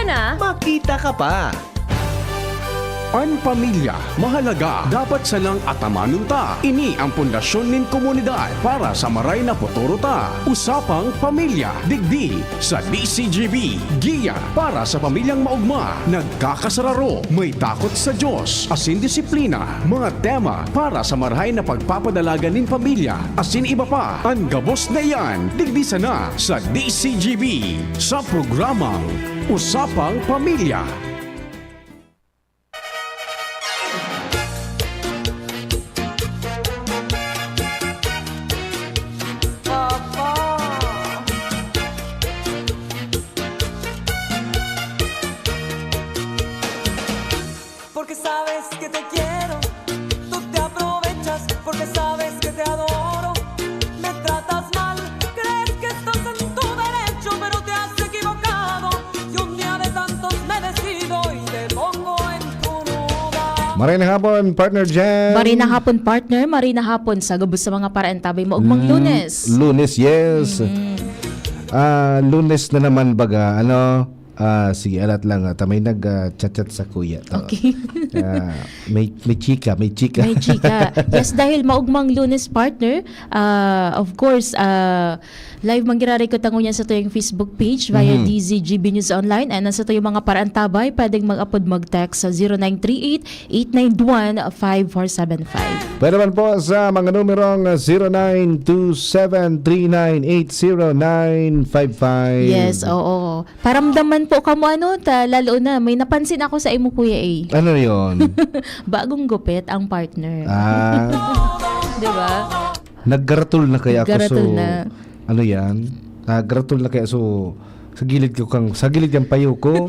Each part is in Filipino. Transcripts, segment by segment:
na, makita ka pa. Ang pamilya, mahalaga, dapat salang atamanon ta. Ini ang pundasyon nin komunidad para sa maray na futuro ta. Usapang Pamilya, digdi sa DCGB. Giya para sa pamilyang maugma, nagkakasararo, may takot sa Diyos, asin disiplina, mga tema para sa marahay na pagpapadalaga nin pamilya, asin iba pa. Ang gabos na iyan, digdi sana sa DCGB sa programang Usapang Pamilya. Porque sabes que te quiero, tú te aprovechas porque sabes que te adoro. Me tratas mal, crees que estás en tu derecho, pero te has equivocado. Y un día de tantos me decido y te pongo en tu lugar. Maray na hapon, partner Jen. Marina hapon partner, marina hapon sa gabos sa mga paraan tabay mo ugmang Lunes. Lunes, yes. Lunes na naman baga. Sige, alat lang. May nag-chat-chat sa kuya. Okay. May chika. May chika. Yes, dahil maugmang Lunes partner, of course, live manggiraray ko tango niya sa tuyong Facebook page via DZGB News Online, and sa tuyong mga paraan tabay, pwedeng mag-upload mag-text sa 0938-891-5475. Pwede naman po sa mga numerong 0927398095. Yes, oo. Paramdaman po ka mo lalo na, may napansin ako sa imo kuya eh. Ano yun? Bagong gupit ang partner. Di ba? Naggaratol na kaya ako. Naggaratol So, na. ano yan? Naggaratol na kaya so sa gilid yung payo ko.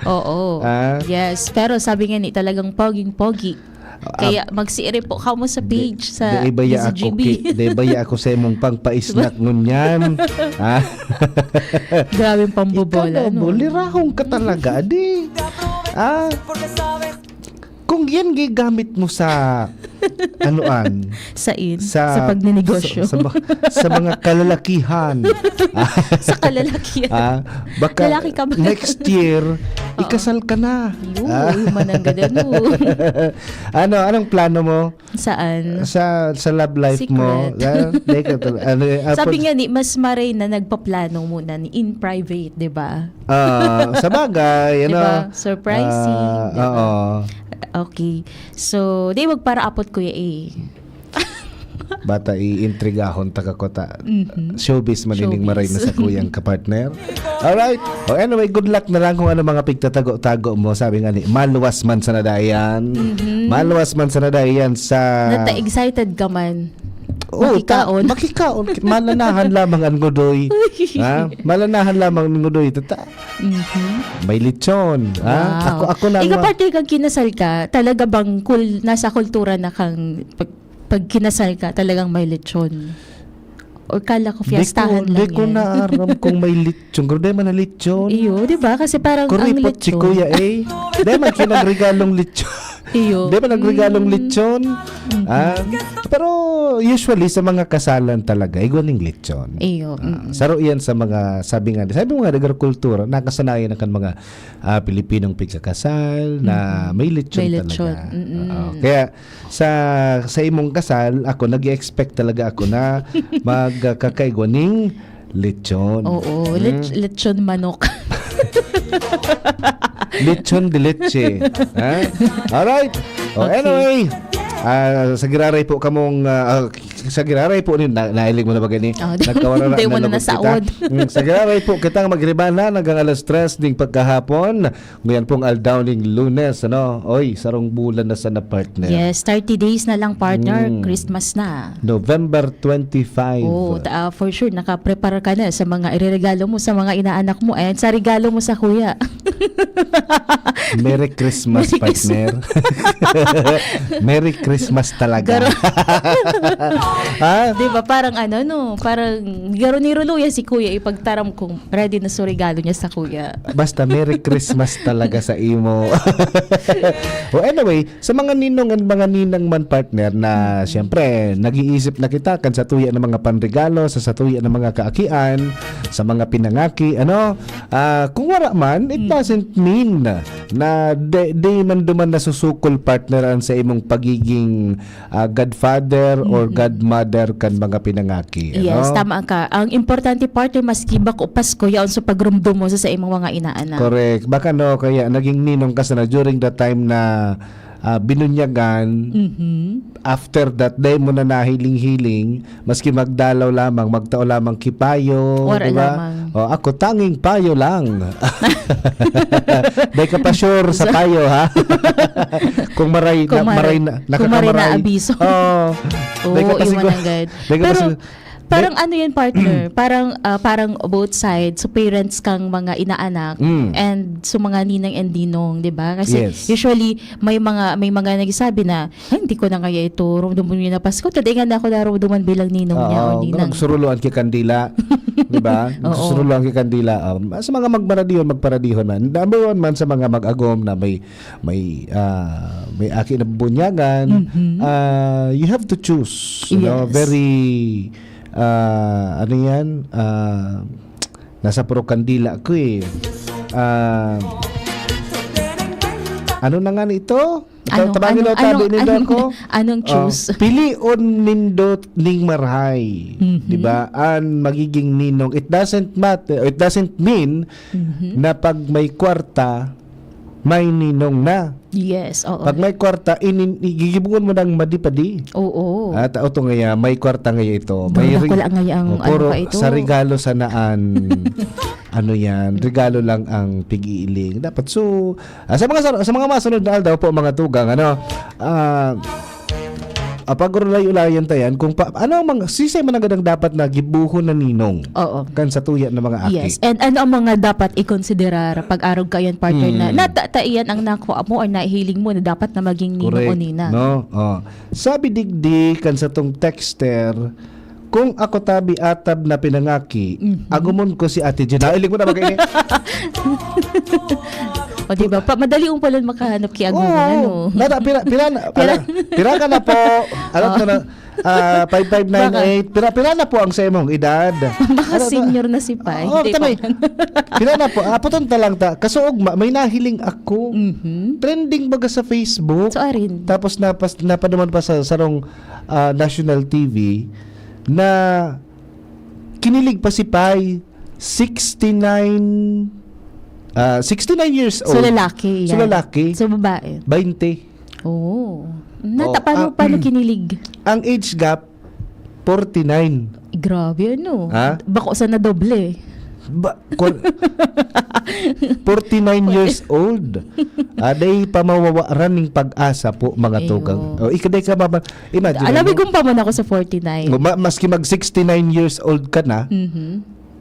Oo. Yes, pero sabi nga ni talagang poging-pogi. Kaya magsiire po ka mo sa page sa DZGB. Debaya ako sa imong pangpaisnak ngunyan. Grabe pambobola. Ikaw, bulirahong ka talaga, di. Porque sabes Kung yan gigamit mo sa anoan, sa pagninegosyo. sa mga kalalakihan. Sa kalalakihan. Baka Lalaki ka ba? next year, ikasal ka na. Uy, mananggadan mo. Anong plano mo? Saan? Sa love life mo? Sabi nga ni, mas maray na nagpaplano muna ni in private, di ba? Sa bagay, Diba? Surprising. Diba? Oo. Okay. So, di para apot kuya eh. Bata iintrigahon takakota. Showbiz manining maray na sa kuyang kapartner. Alright. Anyway, good luck na lang kung ano mga pigtatago-tago mo. Sabi nga ni, maluwas man sa nadayan. Maluwas man sa nadayan sa... Nata-excited ka man. Makikaon. Malanahan lamang ang ngudoy. Malanahan lamang ang ngudoy. May lechon. Wow. Ako na. Partner kang kinasal ka, talaga bang nasa kultura na kang pag kinasal ka, talagang may lechon? O kala ko fiestahan lang yan? Di ko naaram kung may lechon. Pero di man na lechon. Iyo, di ba? Kasi parang ang Kuripot lechon. si kuya eh. Di man kinagregalong lechon. Iyo. Di ba nagregalong lechon? Pero usually sa mga kasalan talaga, igwaning lechon. Iyo. Saro yan sa mga, sabi mo nga, dagar kultura, nakasanayan na kan mga Pilipinong pigkakasal na may lechon May talaga. lechon. Kaya sa imong kasal, ako nag-expect talaga ako na magkakaigwaning lechon. Oo, lechon manok. Lechon de leche. Alright. Anyway, sa giraray po kamong sa giraray po nailig mo na ba gani? Nagkawara na lugod nasaod. Sa giraray po kitang magribana hanggang alas 3 ding pagkahapon. Ngayon pong aldowning Lunes, Oy, sarong bulan na sa na partner. Yes, 30 days na lang partner, Christmas na. November 25. Oh, for sure naka-prepare ka na sa mga ireregalo mo sa mga inaanak mo and sa regalo mo sa kuya. Merry Christmas, partner. Merry Christmas talaga. Ha? Di ba? Parang ano, no? Parang garo ni Ruluya si Kuya ipagtaram kung ready na sa regalo niya sa Kuya. Basta Merry Christmas talaga sa imo. Well, anyway, sa mga ninong at mga ninang man partner na siyempre nag-iisip na kita kan sa tuya ng mga panregalo, sa tuya ng mga kaakian, sa mga pinangaki, kung wala man, it doesn't mean na di man duman nasusukol partneran sa imong pagiging godfather or godmother kan mga pinangaki. Yes, tama ka. Ang importante partner maski bako Pasko yaon sa pagrumdum mo sa imong mga inaanak. Correct. Baka kaya naging ninong ka na during the time na binunyagan, after that day mo na nahiling-hiling, maski magdalaw lamang, magtao lamang kipayo, Wala diba? lamang. O, ako tanging payo lang. Day ka pa sure sa payo, ha? Kung maray Kung maray na abiso. Oo. Day ka pa iwan siguro. agad. Day ka pa Pero, siguro. parang ano yan partner, parang both sides, so parents kang mga inaanak and so mga ninang and dinong, 'di ba? Kasi Yes. usually may mga nagsasabi na hindi ko na kaya ito rumdumon niya na Pasko, tadingan na ako narumduman bilang ninong niya o ninang. Nagsuruluan kay kandila, 'di ba? Nagsuruluan kay kandila. Sa mga magparadihon man. Number one man sa mga mag-agom na may aki na bunyagan, you have to choose, Yes. very nasa puro kandila ko eh. Ano na nga nito? Tabangin daw tabi nindo ako. Anong choose? Pilion nindot ning marhay. 'Di ba? An magiging ninong, it doesn't mean na pag may kwarta may ninong na. Yes, oo. Pag may kwarta, igigibungon mo ng madipadi. Oo. At ito ngaya, may kwarta ngaya ito. Dahil wala ngaya ang puro pa ito. sa regalo sa naan. Yan, regalo lang ang pig-iiling. Dapat sa mga masunod na aldaw po mga tugang, pag ulay-ulayan tayan kung sisay man ang dapat na gibuhon na ninong. Oo. Kan sa tuya ng mga aki. Yes. And ano ang mga dapat i-considerar pag arog kayan partner na natataiyan ang nakuha mo or nahihiling mo na dapat na maging ninong o nina. No? Sabi digdi kan sa tong texter, kung ako tabi atab na pinangaki, agumon ko si Ate Gina. Ilig mo na magaini. O diba? Madali yung pala makahanap kay Aguman. Nada, pira ka na po. Alam ko na, 5598. Pira na po ang sa imong edad. Baka senior na si Pai. Hindi tamay. pa. Pira na po. Puton talang ta. Kasuog, may nahiling ako. Trending baga sa Facebook. So, arin. Tapos napaduman pa sa sarong national TV na kinilig pa si Pai 69 years old. So, lalaki. So, Yan. lalaki. So, babae. 20. Oo. Paano kinilig? Ang age gap 49. Grabe, ano? Ha? Bako sa nadoble. 49 years old. Aday pamawawaran ng pag-asa po mga Eyo. tugang. Ikaday ka ba? Imagine. Alam mo kung pa man ako sa 49. Maski mag 69 years old ka na.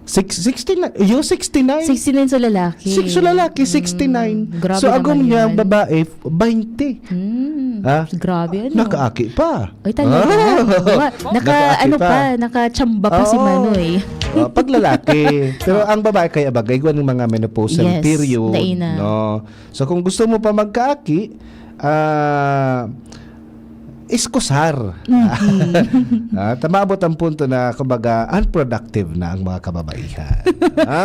69? You 69? 69 sa lalaki. So lalaki, 69. Grabe So agom naman niya yan. ang babae, 20. Grabe, ano? Nakaaki pa. Ay, talaga. Nakaaki Nakachamba pa si Oo. Manoy. Pag lalaki. Pero ang babae kaya bagay ng mga menopausal Yes, period. daina. No? So kung gusto mo pa magkaaki, iskusar. Tamabot ang punto na kumbaga unproductive na ang mga kababaihan.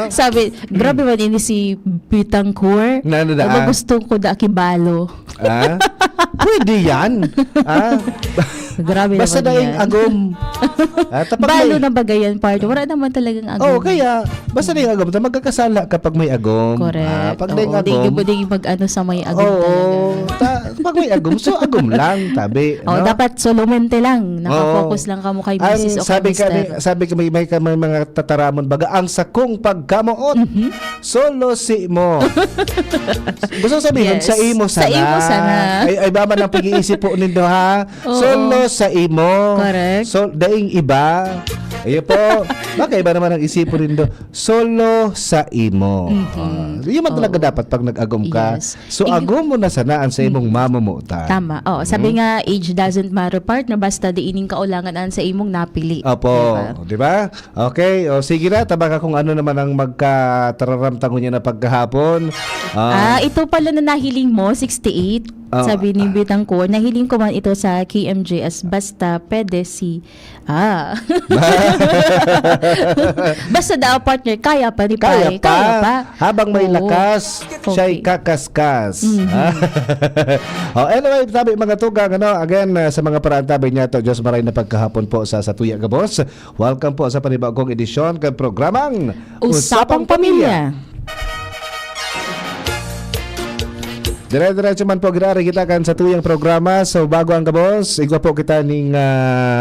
Sabi, grabe man ini si Bitangcourt. Nandaan. Gusto ko da kibalo. Pwede yan. Grabe Basta naman dahil yan. agom. Balo na bagayan part. Wala naman talagang agom. Kaya basta dahil agom. Magkakasala kapag may agom. Correct. Pag dahil agom. Di mag-ano sa may agom talaga. Pag may agom, so agom lang, tabi. No? Dapat solomente lang. Nakafocus lang ka mo kay Mrs. o kay Mr. Sabi ka may mga tataramon baga, ang sakong pagkamuot, solo si mo. Gusto sabihin, Yes. sa imo sana. Sa imo sana. Ay baba ng pag-iisip po nindo ha. Oo. Solo sa imo. Correct. So, daing iba. Ayo po. Baka iba naman ang isipon nindo. Solo sa imo. Yun man talaga dapat pag nag-agom ka. Yes. So, agom mo na sanaan sa imong amo mo ta. Tama. Oh, sabi nga age doesn't matter partner basta diining kaulangan an sa imong napili. Opo, Diba? di ba? Okay, o sige na, tabaka kung ano naman ang magkatararamtangon niya na pagkahapon. Ito pala na nahiling mo 68. Sabi ni Bitangko, nahiling ko man ito sa KMJS basta pwede si basta daw partner kaya pa ni Kaya Pai. pa. Habang may Oo. lakas, siya'y Okay. kakaskas. Anyway, sabi mga tugang, again, sa mga paraantabay niya to, Diyos maray na pagkahapon po sa Tuya Gabos. Welcome po sa panibagong edisyon ng programang Usapang Pamilya. Dire-diretso man po ginari kita kan sa tuyang programa. So bago ang Gabos, igwa po kita ning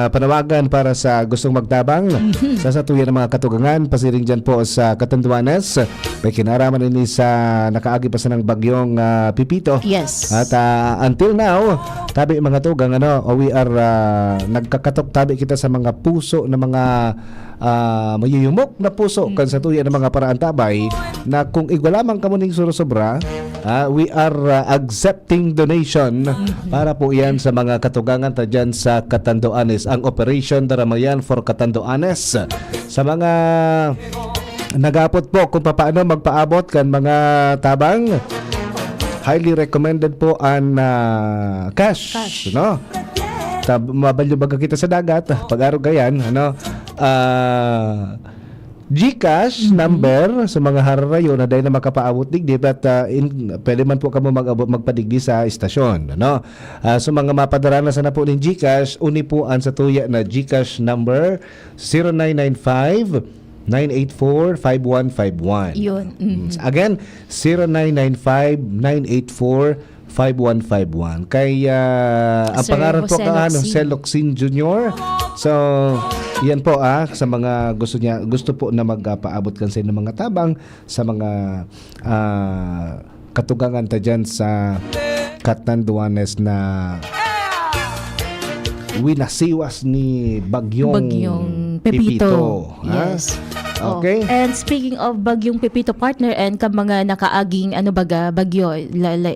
panawagan para sa gustong magtabang sa tuya ng mga katugangan. Pasiring dyan po sa Catanduanes. May kinaraman ini sa nakaagi pa sa ng bagyong Pipito. Yes. At until now, tabi mga tugang, we are nagkakatok tabi kita sa mga puso na mga mayuyumok na puso kan sa tuya ng mga paraantabay na kung igwa lamang kamo ning suro-sobra, we are accepting donation para po yan sa mga katugangan ta dyan sa Catanduanes. Ang Operation Daramayan for Catanduanes. Sa mga nagapot po kung paano magpaabot kan mga tabang, highly recommended po ang cash. No? Mabalyo baga kita sa dagat pag-araw gayan, GCash number sa mga hararayo na dahil na makapaabot digdi at pwede man po kamo magpadigdi sa istasyon, so mga mapadaranas na po ng GCash, uni po ang sa tuya na GCash number 0995 984-5151. Yun. Again, 0995-984-5151. Kay ang Sir pangalan po Jose Celoxin Jr. So, yan po sa mga gusto po na magpaabot kan sa inyo mga tabang sa mga katugangan ta dyan sa Catanduanes na winasiwas ni Bagyong Pepito. ha? Yes. Okay. And speaking of Bagyong Pepito partner and ka mga nakaaging bagyo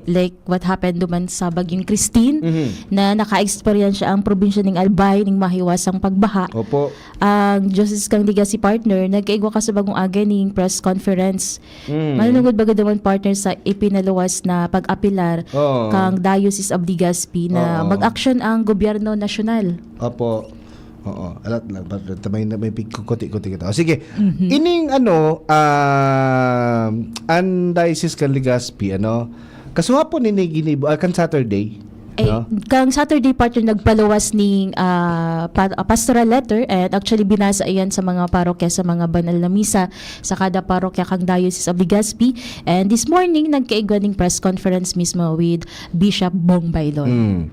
like what happened duman sa Bagyong Christine na naka-experience ang probinsya ng Albay ning mahiwasang pagbaha. Opo. Ang Justice kang Legacy partner nagkaigwa ka sa bagong aga ning press conference. Manunugod baga duman partner sa ipinaluwas na pag-apilar Oo. kang Diocese of Legazpi na Oo. mag-action ang gobyerno nasyonal. Opo. Oo, alat lang. May kuti-kuti kita. O sige, ining ang Diocese kan Legazpi, kasuhapon ini ginibo, kan Saturday. Kang Saturday partner nagpaluwas ning pastoral letter and actually binasa iyan sa mga parokya sa mga banal na misa sa kada parokya kang Diocese of Legazpi, and this morning nagkaigwa ning press conference mismo with Bishop Bong Bailon.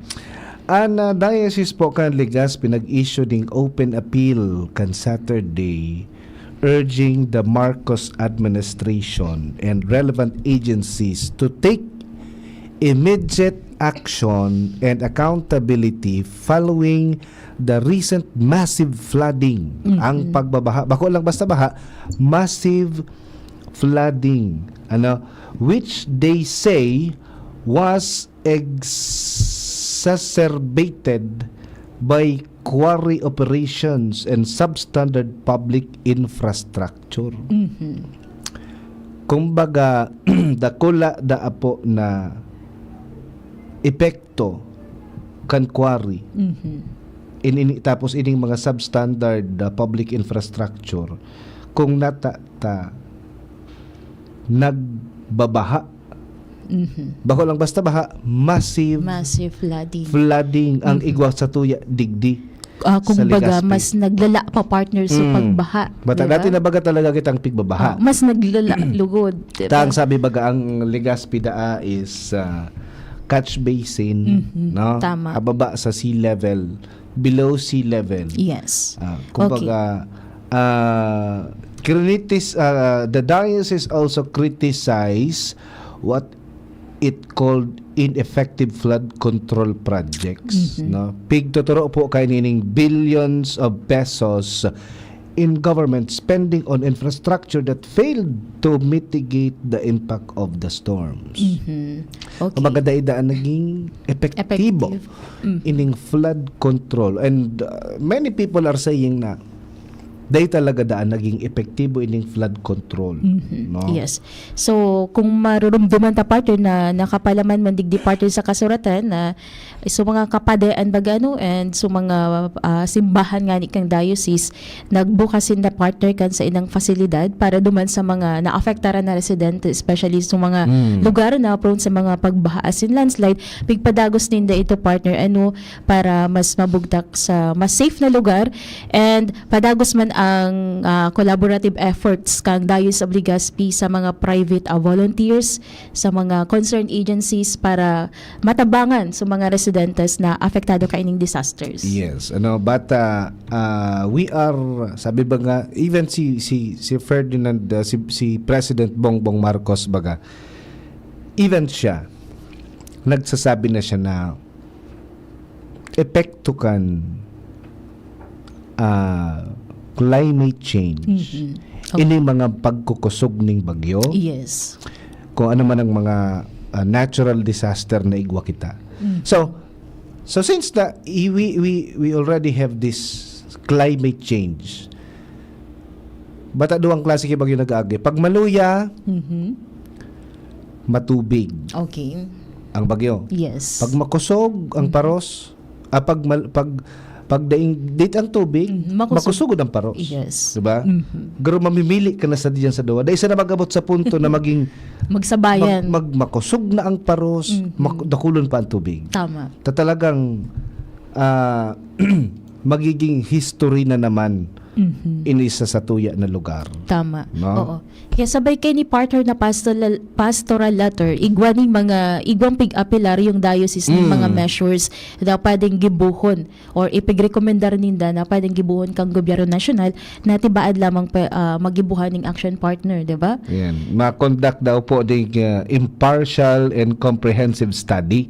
Ang Diocese po kan Legazpi nag-issue ding open appeal kan Saturday urging the Marcos administration and relevant agencies to take immediate action and accountability following the recent massive flooding. Ang pagbabaha, bako lang basta baha, massive flooding, which they say was exacerbated by quarry operations and substandard public infrastructure. Kumbaga, dakula da apo na epekto kan quarry. Tapos ining mga substandard public infrastructure kung nagbabaha. Bako lang basta baha, massive flooding ang igwa sa tuya digdi. Kumbaga mas naglala pa partner sa pagbaha. Bata dati na baga talaga kitang pigbabaha. Mas naglala lugod. Diba? Tang sabi baga ang Legazpi daa is catch basin, Tama. Hababa sa sea level, below sea level. Yes. Kumbaga the diocese also criticized what it called ineffective flood control projects. Pigtuturo po kay nining billions of pesos in government spending on infrastructure that failed to mitigate the impact of the storms. Okay. Kumbaga daidaan naging epektibo ining flood control, and many people are saying na day talaga daan naging epektibo ining flood control, no? Yes. So, kung marurumduman ta partner na nakapalaman man digdi partner sa kasuratan na so mga kapadaan bagano and so mga simbahan nga ni kang diocese nagbukasin na partner kan sa inang fasilidad para duman sa mga naafektaran na residente, especially sa mga lugar na prone sa mga pagbaha as in landslide, pigpadagos ninda ito partner para mas mabugtak sa mas safe na lugar, and padagos man ang collaborative efforts kang Diocese of Legazpi sa mga private volunteers, sa mga concerned agencies para matabangan sa mga residentes na apektado kaining disasters. Yes, but we are, sabi ba nga, even si Ferdinand, si President Bongbong Marcos baga, even siya nagsasabi na siya na epekto kan climate change. Ini mga pagkukusog ning bagyo. Yes. Kung ano man ang mga natural disaster na igwa kita. So since we already have this climate change, bata duang klase kay bagyo nag-agi. Pag maluya, matubig Okay. ang bagyo. Yes. Pag makusog ang paros, pag date ang tubig, makusugod ang paros. Yes. Diba? Pero mamimili ka na sa diyan sa duwa. Dahil isa na mag-abot sa punto na maging Magsabayan. makusog na ang paros, dakulon pa ang tubig. Tama. Talagang magiging history na naman inisa sa tuya na lugar. Tama. No? Oo. Kaya sabay kay ni partner na pastoral letter, igwaning mga igwang pig-apilar yung diocese ng mga measures na pwedeng gibuhon or ipigrekomendar ninda na pwedeng gibuhon kang gobyerno nasyonal na tibaad lamang magibuhan ng action partner, di ba? Yan. Ma-conduct daw po the impartial and comprehensive study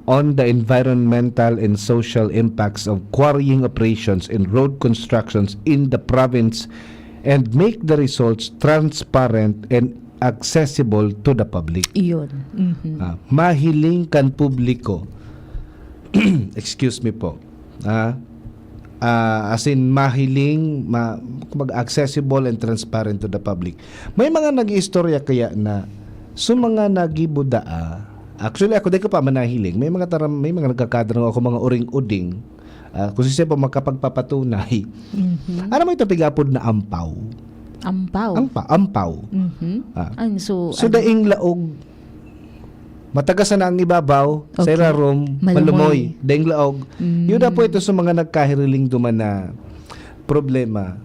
on the environmental and social impacts of quarrying operations and road constructions in the province and make the results transparent and accessible to the public. Iyon. Mahiling kan publiko. Excuse me po. As in mahiling accessible and transparent to the public. May mga nag-istorya kaya na mga nagibudaa. Actually ako di ko pa manahiling. May mga nagkakadrang ako mga uring-uding. Kung siya po makapagpapatunay. Ano mo ito pigapod na ampaw? Ampaw. So daing laog, matagasan na ang ibabaw, sa irarom, malumoy, daing laog. Yun na po ito sa mga nagkahiriling duman na problema.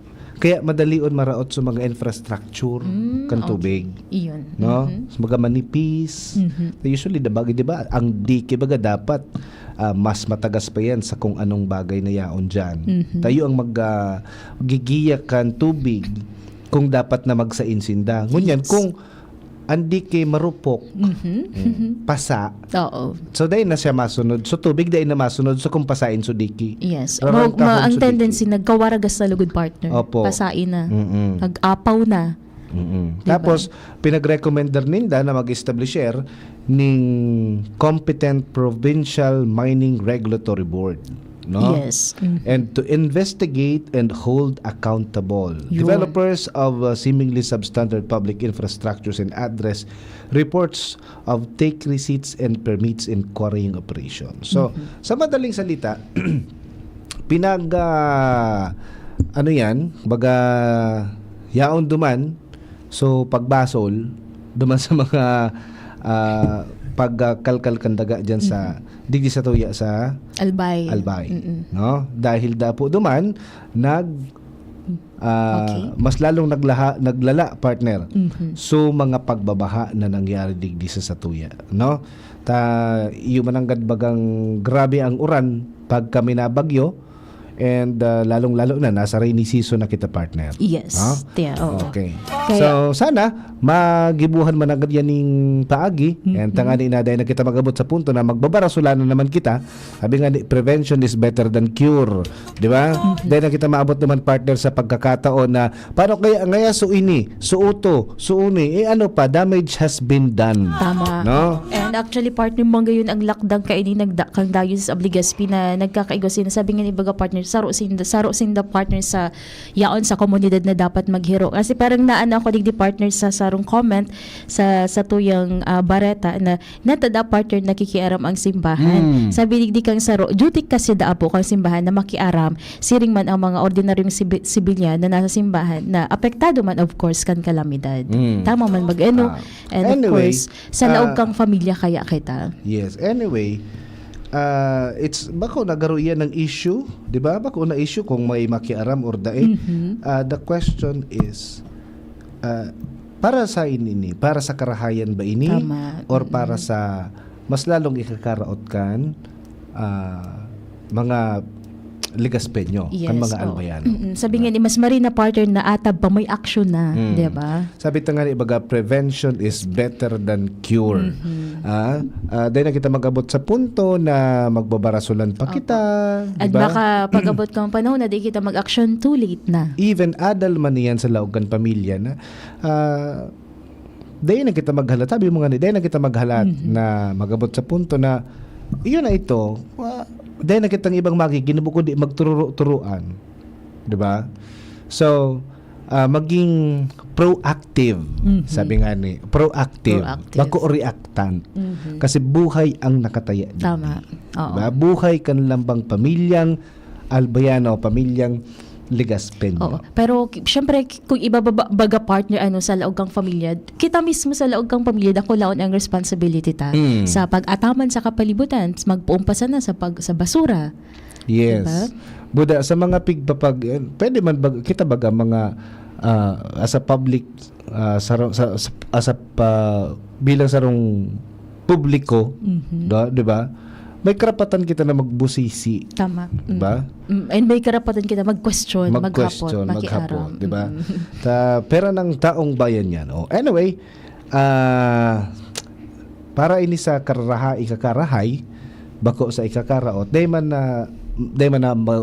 Kaya madalion maraot sa mga infrastructure kan tubig. Iyon. No? So, mga manipis. Usually, diba, ang dike baga dapat mas matagas pa yan sa kung anong bagay na yaon dyan. Tayo ang gigiyakan tubig kung dapat na magsainsinda. Ngunyan, kung andi kay marupok, pasa. Oo. So, dahil na siya masunod. So, tubig dahil na masunod. So, kung pasain so diki. Yes. Rarang Ang so tendency, nagkawaragas na lugod partner. Opo. Pasain na. Nag-apaw na. Diba? Tapos, pinag-recommender ninda na mag-establisher ning Competent Provincial Mining Regulatory Board. No? Yes. And to investigate and hold accountable developers of seemingly substandard public infrastructures and address reports of take receipts and permits in quarrying operations. So, sa madaling salita, baga yaon duman, so pagbasol duman sa mga pagkalkal kandaga diyan sa digdi sa tuya sa Albay. No? Dahil dapo duman mas lalong naglala partner. So mga pagbabaha na nangyari digdi sa Satuya, no? Iyo mananggad bagang grabe ang uran pag kami nabagyo, and lalong-lalo na nasa rainy season na kita, partner. Yes. Ha? Yeah, oo. Okay. Kaya- So sana magibuhan man agad yan ning paagi and tangani na dahil na kita magabot sa punto na magbabarasulanan naman kita. Sabi nga ni, prevention is better than cure, di ba? Dahil na kita maabot naman, partner, sa pagkakataon na paano kaya ngaya suini, suuto, suuni, ano pa, damage has been done. Tama. No? And actually, partner mo ngayon ang lakdang kaini kang dayon sa Obligaspi na nagkakaigo sabi nga ni baga partner, saro sinda partner sa yaon sa komunidad na dapat maghiro. Kasi parang naana ako digdi partner sa sarong comment sa tuyang bareta na natada partner nakikiaram ang simbahan. Sabi digdi kang saro, duty kasi daapo kang simbahan na makiaram, siring man ang mga ordinaryong sibilyan na nasa simbahan na apektado man of course kan kalamidad. Tama man mag-ano. And of Anyway, course, sa laog kang pamilya kaya kita. Yes. Anyway, it's bako nagaro iyan ng issue, 'di ba? Bako na issue kung may makiaram or daig. The question is para sa ini, para sa karahayan ba ini Tama. or para sa mas lalong ikakaraot kan mga ligaspenyo kan mga oo. albayano. Sabi nga ni mas marina partner na atab pa may action na, 'di ba? Sabi ta nga ni baga, prevention is better than cure. Dahil na kita magabot sa punto na magbabarasulan pa kita, At diba? baka pag-abot kang panahon na di kita mag-action, too late na. Even adal man yan sa laogan pamilya na dahil na kita maghalat, sabi mo nga ni, dahil na kita maghalat na magabot sa punto na iyon na ito, dahil na kitang ibang ginubuko di magturo-turuan, di ba? So maging proactive, sabi nga ni, proactive. Bako reactant. Kasi buhay ang nakataya dito. Tama. Oo. Diba? Buhay kan lambang pamilyang albayano, pamilyang ligaspenyo. Oo. Pero syempre kung ibabaga partner sa laog kang pamilya, kita mismo sa laog kang pamilya dako laon ang responsibility ta sa pag-ataman sa kapalibutan, magpuumpasa na sa basura. Yes. Diba? Buda sa mga pigpapag pwede man kita baga mga as a public bilang sarong publiko, di ba? May karapatan kita na magbusisi. Tama. Diba? And may karapatan kita mag-question, Mag-question, maghapon, di ba? Pera ng taong bayan yan. Anyway, para ini sa ikakarahay, bako sa ikakaraot,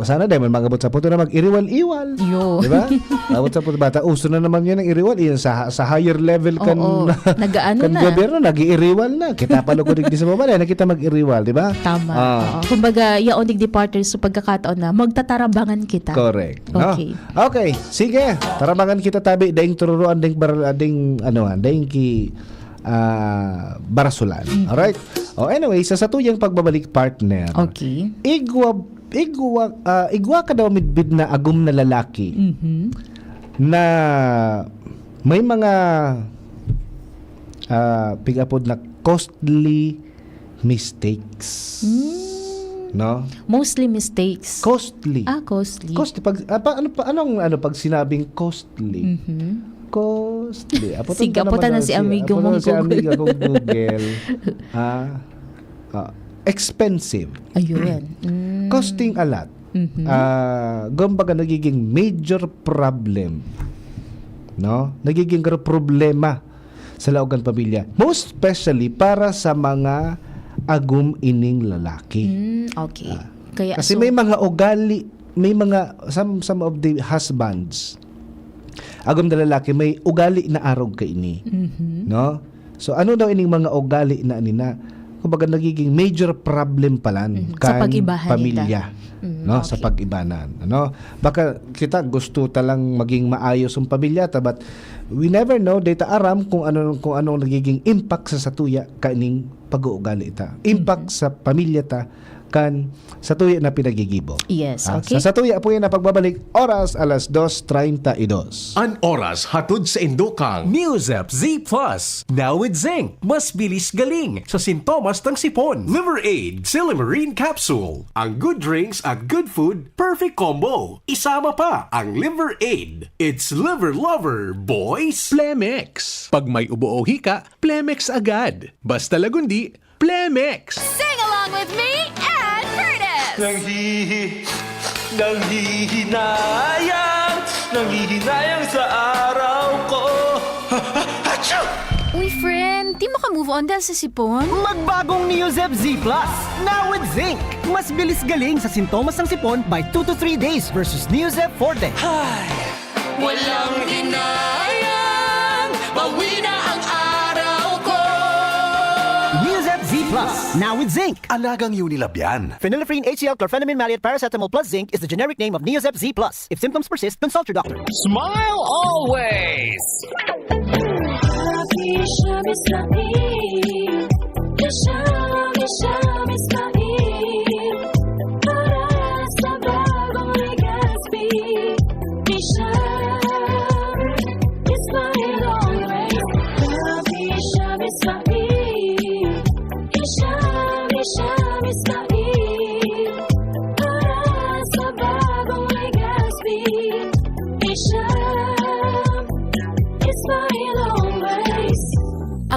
sana dahil man magabot sa punto na mag-iriwal-iwal. Yo. Di ba? Abot sa punto bata, uso na naman yun ang iriwal. Iyan, sa higher level kan, Oo. Nagaano kan na. gobyerno, nag-iiriwal na. Kita palugod di sa babae, na kita mag-iriwal, di ba? Tama. Oo. Kumbaga, yaonig di partners sa pagkakataon na magtatarabangan kita. Correct. No? Okay. Okay, sige. Tarabangan kita tabi daing tururuan daing barasulan. Alright? Anyway, sa satuyang pagbabalik, partner. Okay. Igwa ka daw midbid na agum na lalaki na may mga pigapod na costly mistakes. No? Mostly mistakes. Costly. Costly. Costly pag pag sinabing costly? Costly. Sige, aputan na si amigo mong si amiga kong Google. Google. Expensive. Ayun. Costing a lot. Gumbaga nagiging major problem. No? Nagiging problema sa laogan pamilya. Most especially para sa mga agum ining lalaki. Okay. Kaya Kasi may mga ugali, may mga some of the husbands agum na lalaki may ugali na arog ka ini. No? So ano daw ining mga ugali na anina? Kumbaga nagiging major problem palan Sa kan pag-ibahan pamilya. No, okay. Sa pag-ibanan, ano? Baka kita gusto talang maging maayos ang pamilya ta, but we never know data aram kung ano nagiging impact sa satuya kaning pag-uugali ta. Impact sa pamilya ta kan satuya na pinagigibo. Yes, okay. Sa satuya po yan na pagbabalik, oras 2:32. An oras hatod sa Indokang. Musep Z Plus. Now with zinc. Mas bilis galing sa sintomas ng sipon. Liver Aid Silimarine Capsule. Ang good drinks at good food, perfect combo. Isama pa ang Liver Aid. It's liver lover, boys. Plemex. Pag may ubo o hika, Plemex agad. Basta lagundi, Plemex. Sing along with me and Curtis! Nanghihinayang sa araw ko. Uy, friend, di maka-move on dahil sa sipon? Magbagong Neozep Z Plus, now with zinc. Mas bilis galing sa sintomas ng sipon by 2 to 3 days versus Neozep Forte. Walang hinayang, bawi na ang araw ko. Neozep Z Plus, now with zinc. Alagang Unilab yan. Phenylephrine HCl chlorphenamine maleate paracetamol plus zinc is the generic name of Neozep Z Plus. If symptoms persist, consult your doctor. Smile always.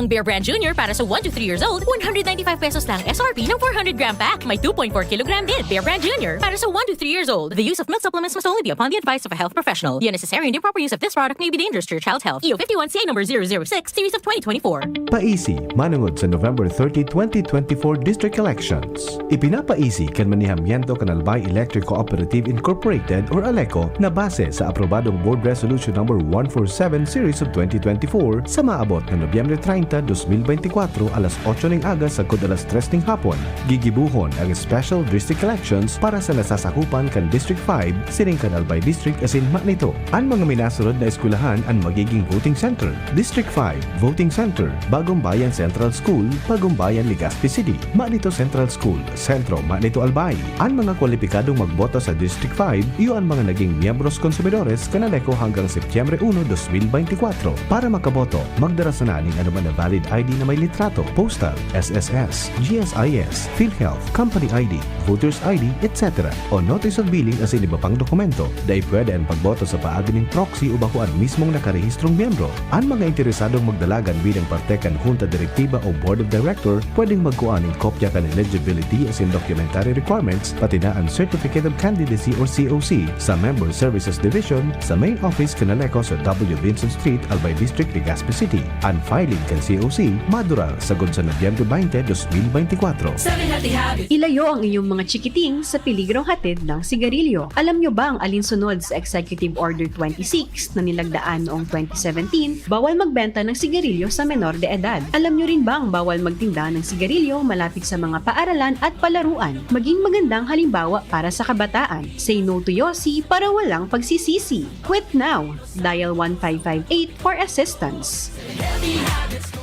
Ang Bear Brand Junior para sa 1 to 3 years old, 195 pesos lang SRP ng 400 gram pack. May 2.4 kilogram din. Bear Brand Junior para sa 1 to 3 years old. The use of milk supplements must only be upon the advice of a health professional. The unnecessary and improper use of this product may be dangerous to your child's health. EO 51CA number 006, series of 2024. Paisi, manungod sa November 30, 2024 District Elections. Ipinapaisi kan manihamiento kan Albay Electric Cooperative Incorporated or ALECO na base sa aprobadong Board Resolution number 147 series of 2024 sa maabot na Nobyembre 30, 2024 alas 8 ng aga sa alas 3 ng hapon. Gigibuhon ang Special District Elections para sa nasasakupan kan District 5 sining kan Albay District asin Manito. Ang mga minasunod na eskwelahan ang magiging voting center. District 5 Voting Center, Bagong Bayan Central School, Bagong Bayan, Legazpi City, Manito Central School, Sentro, Manito Albay. Ang mga kwalipikadong magboto sa District 5 iyo ang mga naging miyembros konsumidores kanaleko hanggang Setyembre 1, 2024. Para makaboto, magdarasa na aning anuman na valid ID na may litrato, postal, SSS, GSIS, PhilHealth, Company ID, Voters ID, etc. o Notice of Billing asin iba pang dokumento dahil pwede ang pagboto sa paagi ng proxy o bakuan mismong nakarehistrong miyembro. Ang mga interesadong magdalagan bilang parte kan Junta Direktiba o Board of Director pwedeng magkuan ng kopya kan eligibility asin documentary requirements pati na ang Certificate of Candidacy or COC sa Member Services Division sa main office kanaleko sa W. Vincent Street, Albay District, Legazpi City. Ang filing kan COC madural sagod sa Nobyembre 20, 2024. Ilayo ang iyong mga chikiting sa peligrong hatid ng sigarilyo. Alam nyo ba ang alinsunod sa Executive Order 26 na nilagdaan noong 2017, bawal magbenta ng sigarilyo sa menor de edad? Alam nyo rin ba ang bawal magtinda ng sigarilyo malapit sa mga paaralan at palaruan? Maging magandang halimbawa para sa kabataan. Say no to Yossi para walang pagsisisi. Quit now. Dial 1558 for assistance.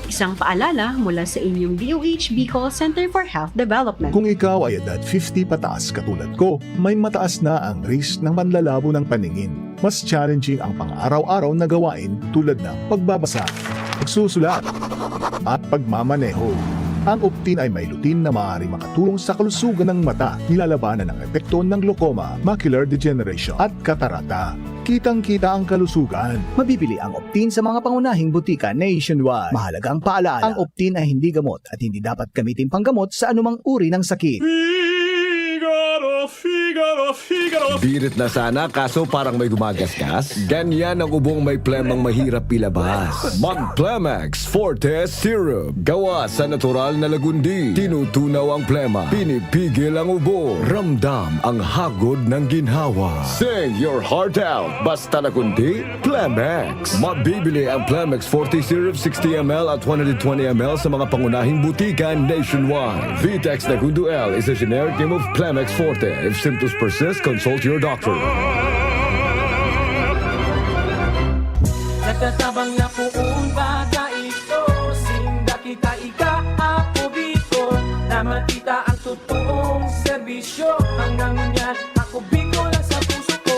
Isang paalala mula sa inyong DOH Bicol Center for Health Development. Kung ikaw ay edad 50 pataas katulad ko, may mataas na ang risk ng manlalabo ng paningin. Mas challenging ang pang-araw-araw na gawain tulad ng pagbabasa, pagsusulat, at pagmamaneho. Ang Optin ay may lutin na maaari makatulong sa kalusugan ng mata, nilalabanan ang epekto ng glaucoma, macular degeneration at katarata. Kitang-kita ang kalusugan. Mabibili ang Optin sa mga pangunahing butika nationwide. Mahalagang paalala, ang Optin ay hindi gamot at hindi dapat gamitin panggamot sa anumang uri ng sakit. Figaro. Birit na sana kaso parang may gumagasgas. Ganyan ang ubong may plemang mahirap ilabas. Mag-Plemex Forte Syrup. Gawa sa natural na lagundi. Tinutunaw ang plema. Pinipigil ang ubo. Ramdam ang hagod ng ginhawa. Sing your heart out. Basta lagundi, Plemex. Mabibili ang Plemex Forte Syrup 60ml at 120ml sa mga pangunahing butika nationwide. Vitex Nagundo L is a generic name of Plemex Forte. If symptoms persist, consult your doctor. Nagtatabang na puun baga ito. Sinda kita ika ako Bicol. Na makita ang totoong serbisyo. Hanggang yan ako Bicol lang sa puso ko.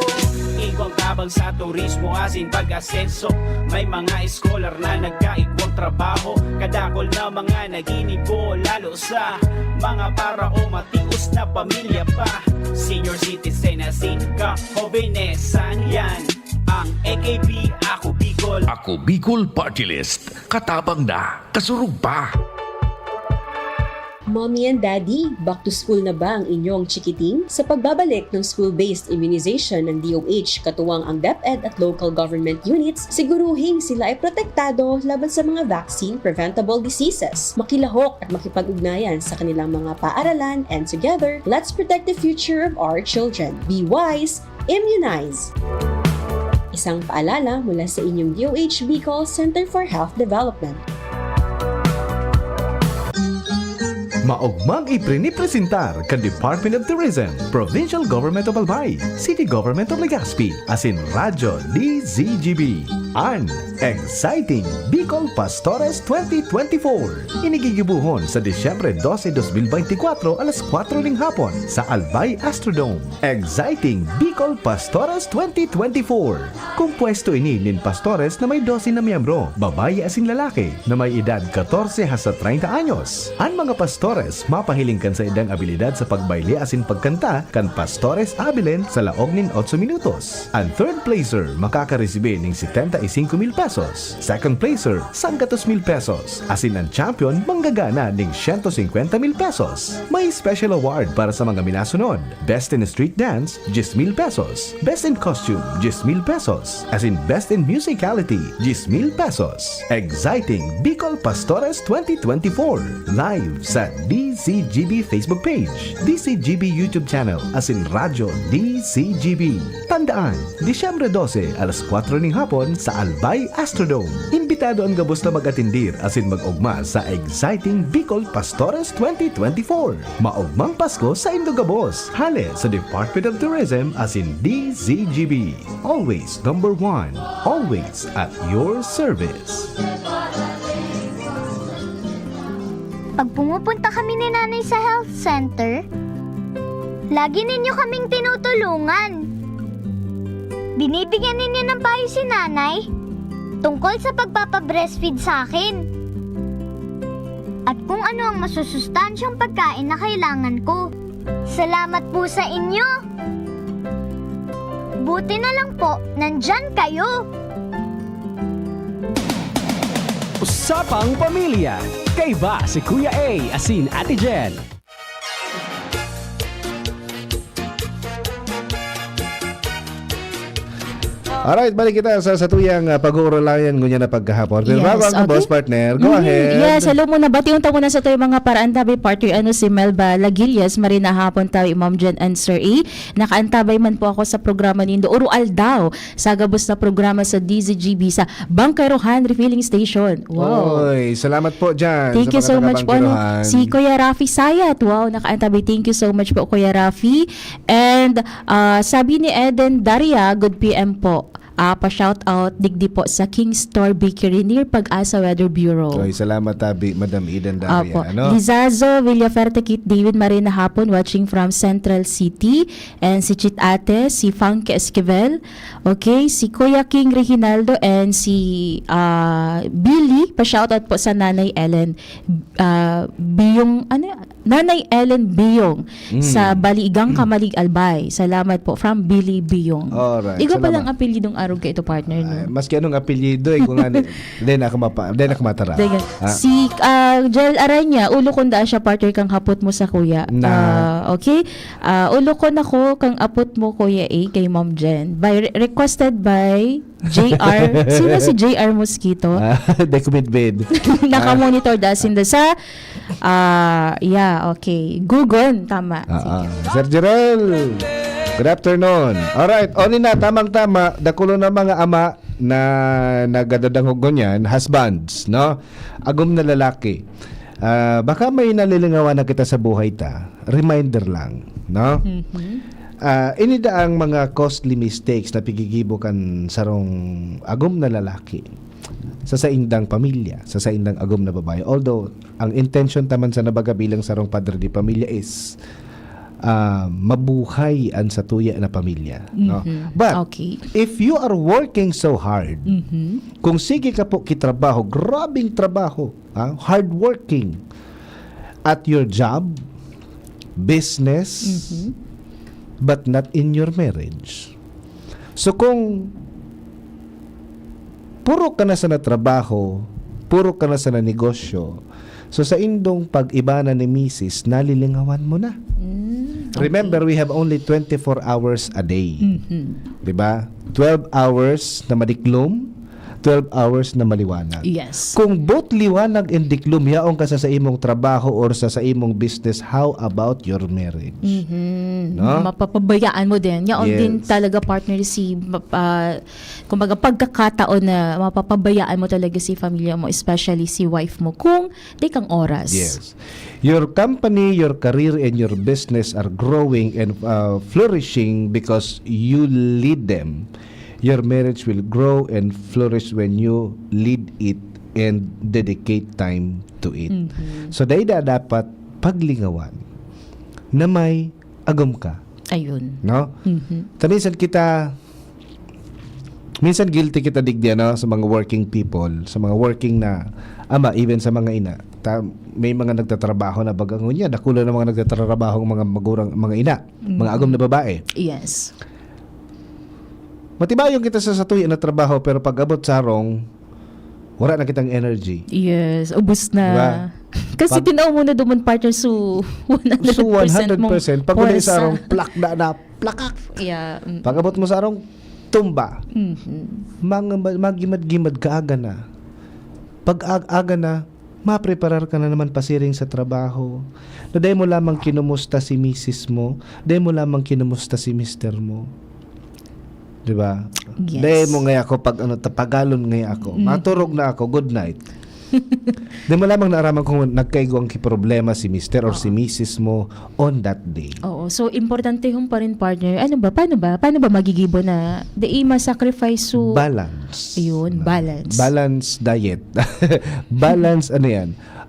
Igwang tabang sa turismo asin pag-asenso. May mga scholar na nagkaigwang trabaho. Kadakol na mga naginibo. Lalo sa mga para o matius na pamilya pa. Senior citizen asin ka hobenesan yan. Ang AKP Ako Bicol. Ako Bicol Party List. Katabang na, kasurug pa. Mommy and Daddy, back to school na ba ang inyong chikiting? Sa pagbabalik ng school-based immunization ng DOH katuwang ang DepEd at local government units, siguruhing sila ay protektado laban sa mga vaccine-preventable diseases. Makilahok at makipag-ugnayan sa kanilang mga paaralan, and together, let's protect the future of our children. Be wise, immunize! Isang paalala mula sa inyong DOH Bicol Center for Health Development. Maugmang iprinipresentar kan Department of Tourism, Provincial Government of Albay, City Government of Legazpi, asin Radyo DZGB. An Exciting Bicol Pastores 2024. Inigigibuhon sa Disyembre 12, 2024 alas 4 ng hapon sa Albay Astrodome. Exciting Bicol Pastores 2024. Kumpuesto ini nin pastores na may 12 na miyembro, babae asin lalaki na may edad 14 hasta 30 anyos. Ang mga pastores mapahiling kan sa edang abilidad sa pagbayle asin pagkanta kan pastores abilen sa laog nin 8 minutos. Ang third placer makakaresibe ning 75,000 pesos. Second placer 100,000 pesos. Asin ang champion manggagana ning 150,000 pesos. May special award para sa mga minasunod. Best in Street Dance 10,000 pesos. Best in Costume 10,000 pesos. Asin Best in Musicality 10,000 pesos. Exciting Bicol Pastores 2024. Live sa DCGB Facebook page, DCGB YouTube channel, asin Radyo DCGB. Tandaan, Disyembre 12, alas 4 ng hapon sa Albay Astrodome. Imbitado ang gabos na mag-atindir asin mag-ugma sa Exciting Bicol Pastores 2024. Maugmang Pasko sa Indogabos. Hale sa Department of Tourism asin DCGB. Always number 1. Always at your service. Pag pumupunta kami ni nanay sa health center, lagi ninyo kaming tinutulungan. Binibigyan ninyo ng payo si nanay tungkol sa pagpapabreastfeed sa akin. At kung ano ang masusustansyang pagkain na kailangan ko. Salamat po sa inyo! Buti na lang po, nandyan kayo! Usapang Pamilya. Kay ba si Kuya A asin Ate Jen? Alright, balik kita sa tuyang pag-uuralayan ngunya na pagkahapon. Pero Yes, bago ang okay. boss partner, go ahead. Yes, hello muna. Batiun ta muna sa tuyang mga paraan tabi partner si Melba Lagilias, marina hapon tabi Ma'am Jen and Sir A. Nakaantabay man po ako sa programa nindo Urual daw sa gabos na programa sa DZGB sa Bangkairohan Refilling Station. Wow. Oy, salamat po dyan. Thank you so much po. Si Kuya Rafi Sayat. Wow, nakaantabay. Thank you so much po, Kuya Rafi. And sabi ni Eden Daria, good PM po. Pa-shout out digdi po sa King Store Bakery near Pag-asa Weather Bureau. Oy, salamat tabi, Madam Eden Daria. Opo. Ano? Lizazo Villaferte Kit David Marina hapon watching from Central City, and si Chit Ate, si Funky Esquivel, okay, si Kuya King Reginaldo, and si Billy, pa-shoutout po sa Nanay Ellen Biyong, Nanay Ellen Biyong sa Baligang Kamalig Albay. Salamat po from Billy Biyong. Alright. Igo pa salamat. lang apelyidong arog ka ito partner no. Maski anong apelyido kung ano, hindi na ako matara. Si Jel Aranya, ulo ko siya partner kang hapot mo sa kuya. Okay? Ulo ko na ko kang apot mo kuya A kay Ma'am Jen. Requested by JR. Sino si JR Mosquito? Document bid. Naka-monitor dasin sa okay. Google, tama. Sir Jerel. Good afternoon. Alright, oni na, tamang-tama, dakulo na mga ama na nagadadangog ganyan, husbands, no? Agom na lalaki. Baka may nalilingawan na kita sa buhay ta. Reminder lang, no? Inida ang mga costly mistakes na pigigibukan sarong agom na lalaki sa saindang pamilya, sa saindang agom na babae. Although, ang intention taman sa nabaga bilang sarong padre di pamilya is mabuhay ang sa tuya na pamilya, no? But if you are working so hard, kung sige ka po kitrabaho, grabing trabaho, hard working at your job, business, but not in your marriage. So kung puro ka na sa natrabaho, puro ka na sa negosyo, So sa indong pag-ibana ni Mrs., nalilingawan mo na. Remember, we have only 24 hours a day. Diba? 12 hours na madiklom, 12 hours na maliwanag. Yes. Kung both liwanag and diklom, yaong ka sa imong trabaho or sa imong business, how about your marriage? No? Mapapabayaan mo din. Yaon Yes. din talaga partner si kumbaga pagkakataon na mapapabayaan mo talaga si pamilya mo, especially si wife mo kung di kang oras. Yes. Your company, your career, and your business are growing and flourishing because you lead them. Your marriage will grow and flourish when you lead it and dedicate time to it. So, dahil dapat paglingawan na may agom ka. Ayun. No? Minsan guilty kita digdi, no? Sa mga working people, sa mga working na ama, even sa mga ina. May mga nagtatrabaho na bagangon niya, dakulo na mga nagtatrabaho mga magurang mga ina, mga agom na babae. Yes. Matibayong kita sa tuyo na trabaho, pero pag abot sa arong, wala na kitang energy. Yes, ubus na. Diba? Kasi tinaw mo na duman partner so 100%, So 100%. Pag muli sa arong, forsa. plak na plakak. Yeah. Pag abot mo sa arong, tumba. Magimad-gimad ka aga na. Pag aga na, mapreparar ka na naman pasiring sa trabaho. Na dahil mo lamang kinumusta si misis mo, dahil mo lamang kinumusta si mister mo. Diba? Yes. Dahil mo ngay ako, tapagalon ngay ako. Maturog na ako, good night. Dahil mo lamang naaraman kung nagkaigo ang problema si mister or si misis mo on that day. Oo. So, importante yung pa rin partner. Paano ba magigibo na di ma-sacrifice so... Balance. Ayun, balance. Balance diet. Balance,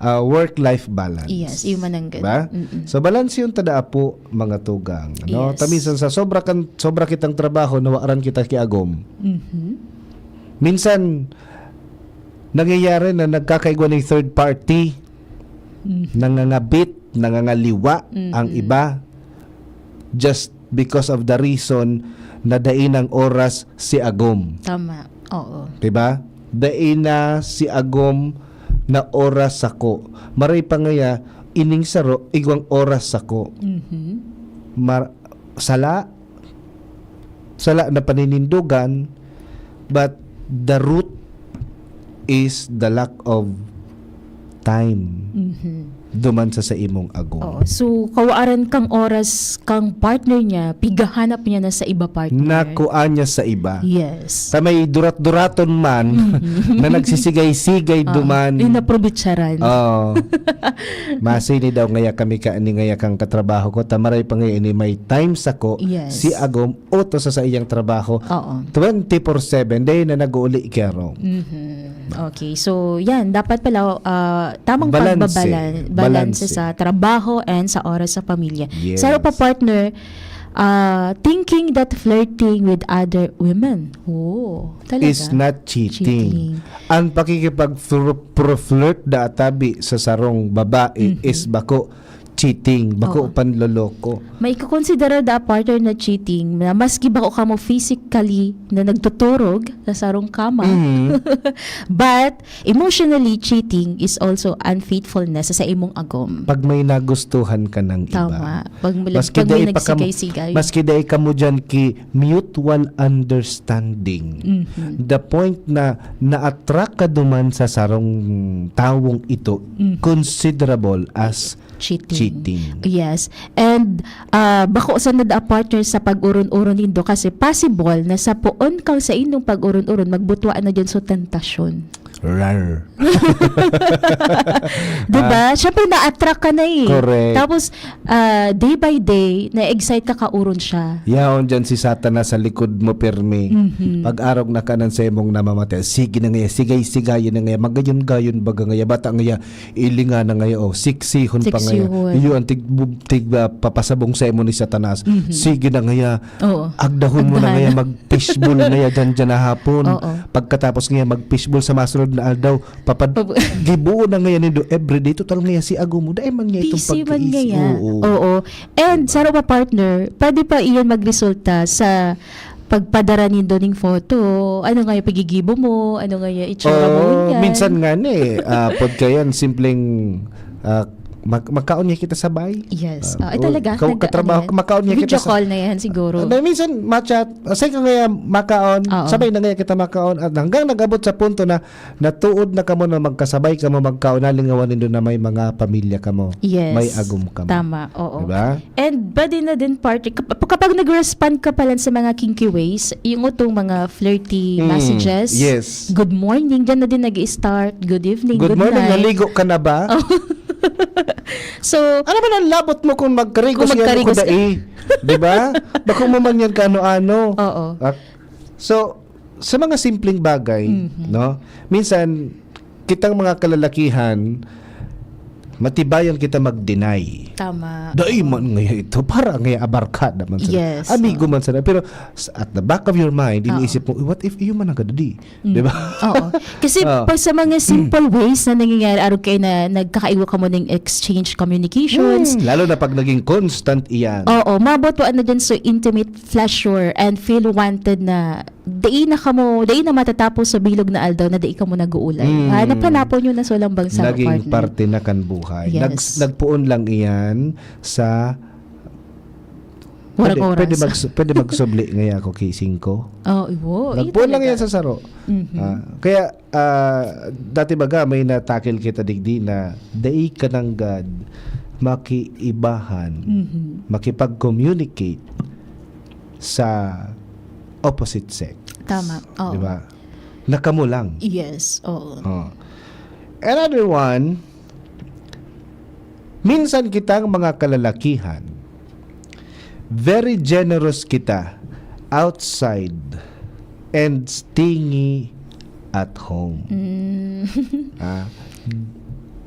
work-life balance. Yes, yung mananggad. Diba? So, balance yung tadaa po, mga tugang. No? Yes. Tamisan sa sobra kitang trabaho, nawaran kita kiagom. Minsan, nangyayari na nagkakaigwa ng third party, nangangabit, nangangaliwa ang iba just because of the reason na dain ng oras si agom. Tama. Oo. Diba? Dain na si agom na oras ako. Maray pa ngaya, ining saro, igwang oras ako. Sala na paninindugan, but the root is the lack of time. Duman sa imong agom. Oo. So, kawaaran kang oras kang partner niya, pigahanap niya na sa iba partner. Nakuha niya sa iba. Yes. Sa may durat-duraton man na nagsisigay-sigay duman. Inaprobitsaran. Oo. Masini daw ngaya kami ngaya kang katrabaho ko. Tamaray pa ngaya ini may time sa ko. Yes. Si agom uto sa iyang trabaho. Oo. 24/7 day na nag-uuli kero. Okay. So, yan. Dapat pala tamang Balanse. balance sa trabaho and sa oras sa pamilya. Yes. Sa pa partner, thinking that flirting with other women. Oh, talaga. Is not cheating. Ang pakikipag-flirt da tabi sa sarong babae is bako cheating, bako panloloko. May ikakonsidera da partner na cheating na maski bako ka mo physically na nagtuturog sa sarong kama. But emotionally cheating is also unfaithfulness sa imong agom. Pag may nagustuhan ka ng iba. Tama. Pag may nagsigay-sigay. Maski dahil ka mo dyan ki mutual understanding. The point na na-attract ka duman sa sarong tawong ito considerable as cheating. Yes. And bako sa nada partner sa pag-uron-uron nindo kasi possible na sa puon kang sa inyong pag-uron-uron magbutwaan na dyan so tentasyon. Rar. Diba? Siyempre na-attract ka na eh. Correct. Tapos day by day na-excite ka kauron siya. Yaon dyan si Satanas sa likod mo pirmi. Pag-arog na ka ng semong namamatay. Sige na ngaya, sigay-sigay na ngaya, magayon-gayon baga ngaya, bata ngaya, ilinga na ngaya, siksihon pa ngaya. Iyo ang papasabong semo ni Satanas. Sige na ngaya, agdahon mo na ngaya, mag-fishbowl ngaya dyan na hapon. Pagkatapos ngaya, mag-fishbowl sa masunod na aldaw, gibuo na ngaya nindo, everyday, total ngaya si Ago mo, dahil man ngaya itong Busy man pagkaisi. ngaya. Oo. And sa pa partner, pwede pa iyan magresulta sa pagpadara nindo ning photo, ano nga yung pagigibo mo, ano nga yung itsura mo yan. Minsan nga pod kayan simpleng magkaon niya kita sabay. Yes. Talaga. Katrabaho, makaon niya video kita call na yan siguro. Minsan, matchat, say ka nga makaon, sabay na nga kita makaon, at hanggang nag-abot sa punto na natuod na kamo na magkasabay ka mo magkaon, nalingawan nindo na may mga pamilya ka mo. Yes. May agum ka mo. Tama, oo. Diba? And body na din party, kapag nag-respond ka pala sa mga kinky ways, yung utong mga flirty messages, yes. Good morning, dyan na din nag-start, good evening, good morning, night. naligo ka na ba? So, ano ba ang labot mo kung magkarigos kung yan ko dai? Diba? Baka mo man yan ano-ano. Oo. So, sa mga simpleng bagay, no? Minsan, kitang mga kalalakihan, matibayan kita mag-deny. Tama. Dai man ngaya ito, para ngaya abarkada man sa. Yes. Amigo man sa. Pero at the back of your mind, iniisip mo, what if you man agadi? Di ba? Oo. Kasi pag sa mga simple ways na nangyayari, araw kayo na nagkakaiwa ka mo ng exchange communications. Lalo na pag naging constant iyan. Oo. Mabot po ano dun so intimate pleasure and feel wanted na dai na matatapos sa bilog na aldaw na dai ka mo nag-uulay. Napanapon yun na sulang bang sa naging partner. parte na kan buhay. Yes. Nagpuon lang iyan sa Walang oras. pwede magsubli ngaya ako kay 5. Nagpuon lang yan sa saro. Kaya dati baga may natakil kita digdi na dai ka ng God makiibahan, makipag-communicate sa opposite sex. Tama. Oo. Diba? Nakamo lang. Yes. Oo. Another one, minsan kitang mga kalalakihan, very generous kita outside and stingy at home.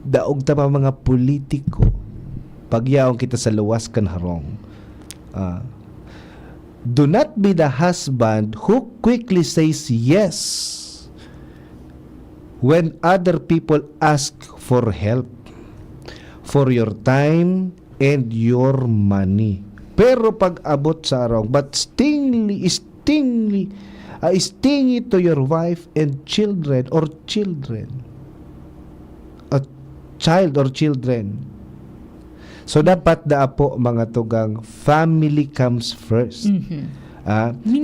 Daog ta pa mga politiko, pagyaong kita sa luwas kan harong. Do not be the husband who quickly says yes when other people ask for help, for your time and your money. Pero pag abot sa araw, but stingy to your wife and children or children. A child or children. So dapat po mga tugang family comes first.